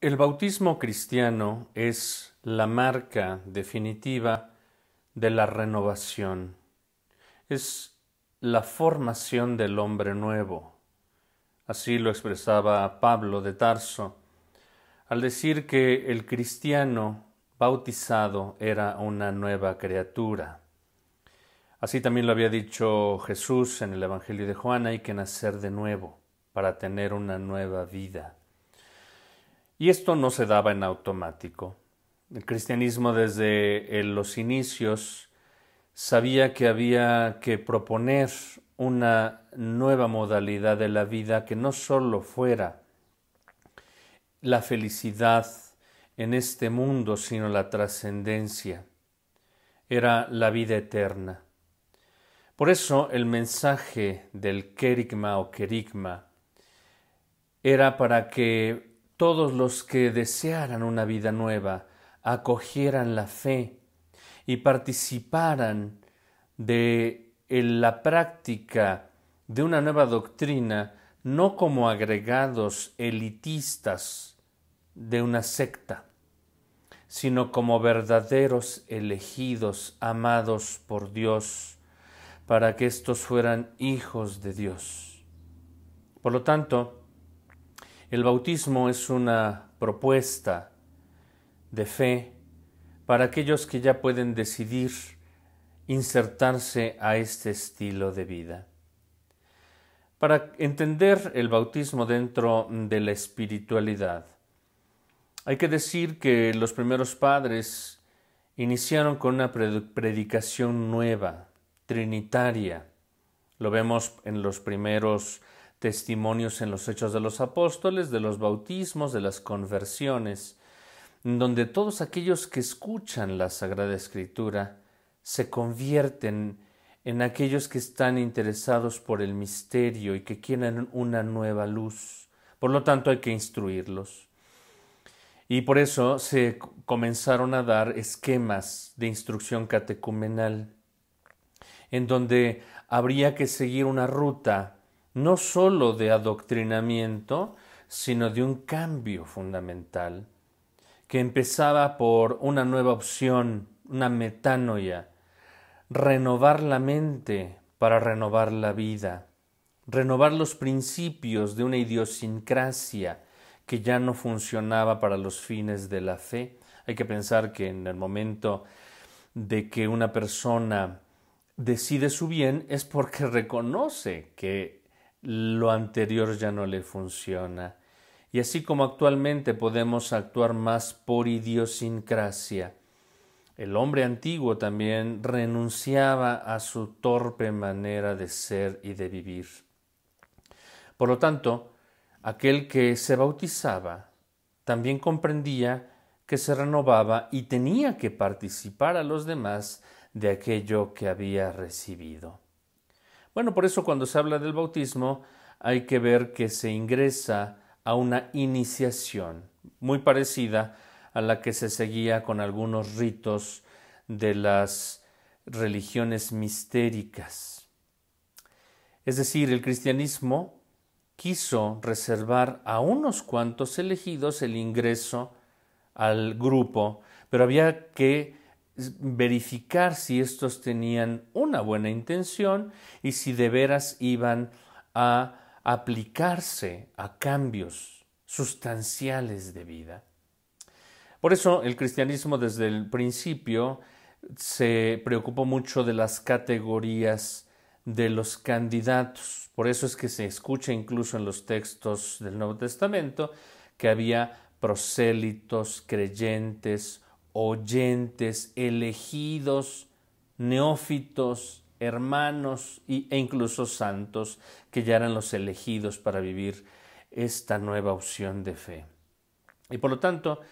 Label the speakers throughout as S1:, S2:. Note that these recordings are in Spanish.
S1: El bautismo cristiano es la marca definitiva de la renovación. Es la formación del hombre nuevo. Así lo expresaba Pablo de Tarso, al decir que el cristiano bautizado era una nueva criatura. Así también lo había dicho Jesús en el Evangelio de Juan: hay que nacer de nuevo para tener una nueva vida. Y esto no se daba en automático. El cristianismo desde los inicios sabía que había que proponer una nueva modalidad de la vida que no solo fuera la felicidad en este mundo, sino la trascendencia. Era la vida eterna. Por eso el mensaje del querigma o querigma era para que todos los que desearan una vida nueva acogieran la fe y participaran de la práctica de una nueva doctrina, no como agregados elitistas de una secta, sino como verdaderos elegidos, amados por Dios, para que éstos fueran hijos de Dios. Por lo tanto, el bautismo es una propuesta de fe para aquellos que ya pueden decidir insertarse a este estilo de vida. Para entender el bautismo dentro de la espiritualidad, hay que decir que los primeros padres iniciaron con una predicación nueva, trinitaria. Lo vemos en los primeros testimonios en los Hechos de los Apóstoles, de los bautismos, de las conversiones, donde todos aquellos que escuchan la Sagrada Escritura se convierten en aquellos que están interesados por el misterio y que quieren una nueva luz. Por lo tanto, hay que instruirlos. Y por eso se comenzaron a dar esquemas de instrucción catecumenal, en donde habría que seguir una ruta no sólo de adoctrinamiento, sino de un cambio fundamental, que empezaba por una nueva opción, una metanoia, renovar la mente para renovar la vida, renovar los principios de una idiosincrasia que ya no funcionaba para los fines de la fe. Hay que pensar que en el momento de que una persona decide su bien es porque reconoce que lo anterior ya no le funciona. Y así como actualmente podemos actuar más por idiosincrasia, el hombre antiguo también renunciaba a su torpe manera de ser y de vivir. Por lo tanto, aquel que se bautizaba también comprendía que se renovaba y tenía que participar a los demás de aquello que había recibido. Bueno, por eso cuando se habla del bautismo hay que ver que se ingresa a una iniciación muy parecida a la que se seguía con algunos ritos de las religiones mistéricas. Es decir, el cristianismo quiso reservar a unos cuantos elegidos el ingreso al grupo, pero había que verificar si estos tenían una buena intención y si de veras iban a aplicarse a cambios sustanciales de vida. Por eso el cristianismo desde el principio se preocupó mucho de las categorías de los candidatos. Por eso es que se escucha incluso en los textos del Nuevo Testamento que había prosélitos, creyentes, oyentes, elegidos, neófitos, hermanos e incluso santos, que ya eran los elegidos para vivir esta nueva opción de fe. Y por lo tanto,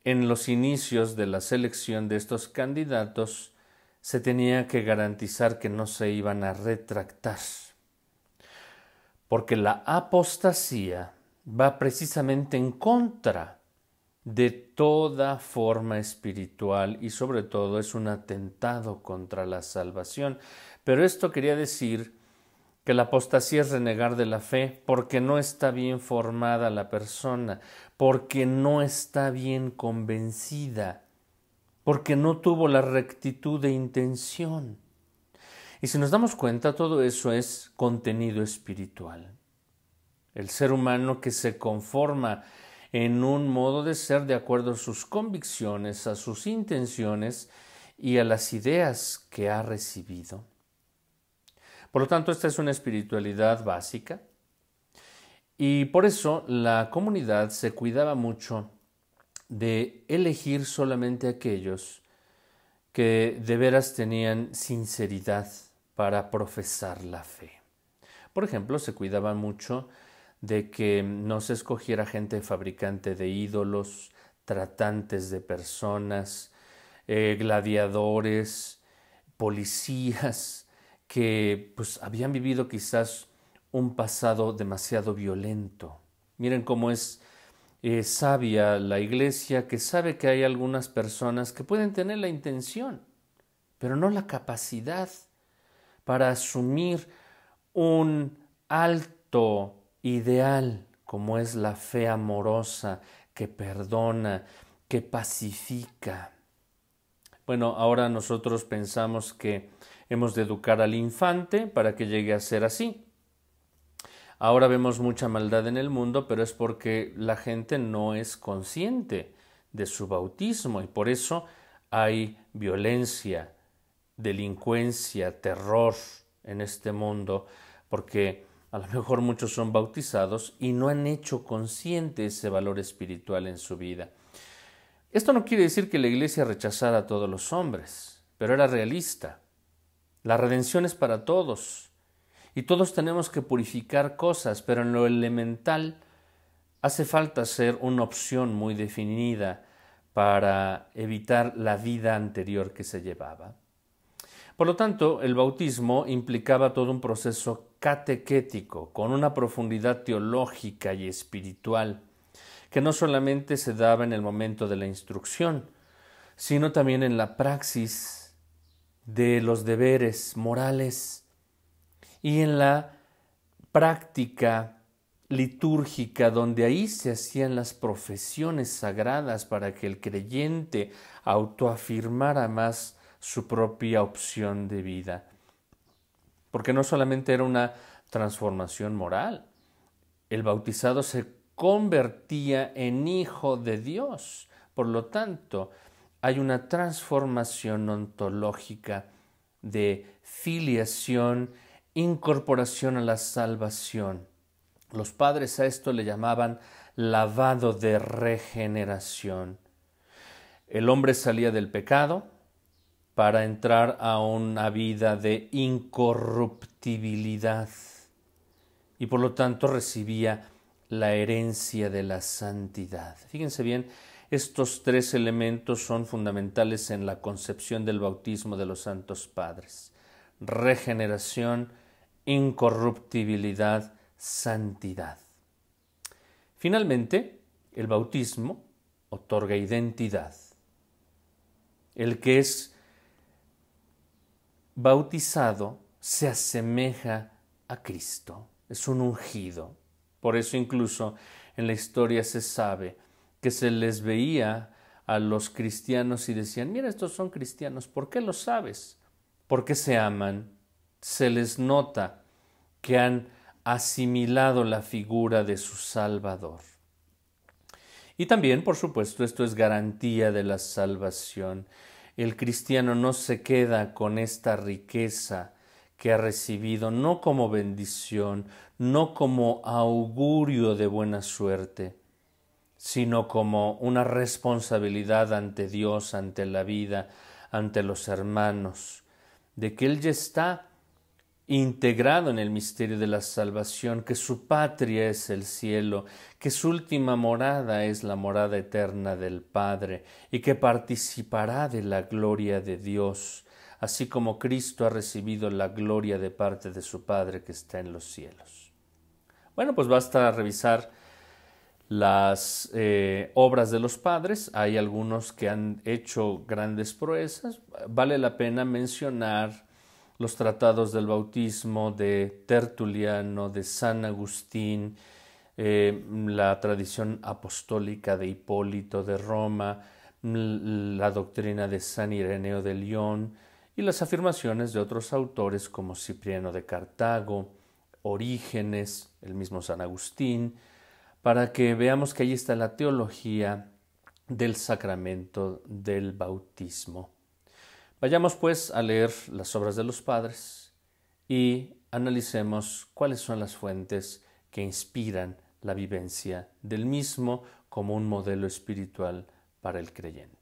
S1: en los inicios de la selección de estos candidatos, se tenía que garantizar que no se iban a retractar, porque la apostasía va precisamente en contra de toda forma espiritual y sobre todo es un atentado contra la salvación. Pero esto quería decir que la apostasía es renegar de la fe porque no está bien formada la persona, porque no está bien convencida, porque no tuvo la rectitud de intención. Y si nos damos cuenta, todo eso es contenido espiritual. El ser humano que se conforma en un modo de ser de acuerdo a sus convicciones, a sus intenciones y a las ideas que ha recibido. Por lo tanto, esta es una espiritualidad básica y por eso la comunidad se cuidaba mucho de elegir solamente aquellos que de veras tenían sinceridad para profesar la fe. Por ejemplo, se cuidaba mucho de que no se escogiera gente fabricante de ídolos, tratantes de personas, gladiadores, policías, que pues habían vivido quizás un pasado demasiado violento. Miren cómo es sabia la Iglesia, que sabe que hay algunas personas que pueden tener la intención, pero no la capacidad para asumir un alto ideal como es la fe amorosa, que perdona, que pacifica. Bueno, ahora nosotros pensamos que hemos de educar al infante para que llegue a ser así. Ahora vemos mucha maldad en el mundo, pero es porque la gente no es consciente de su bautismo y por eso hay violencia, delincuencia, terror en este mundo, porque a lo mejor muchos son bautizados y no han hecho consciente ese valor espiritual en su vida. Esto no quiere decir que la Iglesia rechazara a todos los hombres, pero era realista. La redención es para todos y todos tenemos que purificar cosas, pero en lo elemental hace falta ser una opción muy definida para evitar la vida anterior que se llevaba. Por lo tanto, el bautismo implicaba todo un proceso catequético, con una profundidad teológica y espiritual, que no solamente se daba en el momento de la instrucción, sino también en la praxis de los deberes morales y en la práctica litúrgica, donde ahí se hacían las profesiones sagradas para que el creyente autoafirmara más su propia opción de vida. Porque no solamente era una transformación moral, el bautizado se convertía en hijo de Dios. Por lo tanto, hay una transformación ontológica de filiación, incorporación a la salvación. Los padres a esto le llamaban lavado de regeneración. El hombre salía del pecado para entrar a una vida de incorruptibilidad y por lo tanto recibía la herencia de la santidad. Fíjense bien, estos tres elementos son fundamentales en la concepción del bautismo de los santos padres: regeneración, incorruptibilidad, santidad. Finalmente, el bautismo otorga identidad. El que es bautizado se asemeja a Cristo, es un ungido. Por eso incluso en la historia se sabe que se les veía a los cristianos y decían: mira, estos son cristianos. ¿Por qué lo sabes? Porque se aman, se les nota que han asimilado la figura de su Salvador. Y también, por supuesto, esto es garantía de la salvación. El cristiano no se queda con esta riqueza que ha recibido, no como bendición, no como augurio de buena suerte, sino como una responsabilidad ante Dios, ante la vida, ante los hermanos, de que Él ya está integrado en el misterio de la salvación, que su patria es el cielo, que su última morada es la morada eterna del Padre, y que participará de la gloria de Dios, así como Cristo ha recibido la gloria de parte de su Padre que está en los cielos. Bueno, pues basta revisar las obras de los padres. Hay algunos que han hecho grandes proezas. Vale la pena mencionar los tratados del bautismo de Tertuliano, de San Agustín, la tradición apostólica de Hipólito de Roma, la doctrina de San Ireneo de León y las afirmaciones de otros autores como Cipriano de Cartago, Orígenes, el mismo San Agustín, para que veamos que ahí está la teología del sacramento del bautismo. Vayamos pues a leer las obras de los padres y analicemos cuáles son las fuentes que inspiran la vivencia del mismo como un modelo espiritual para el creyente.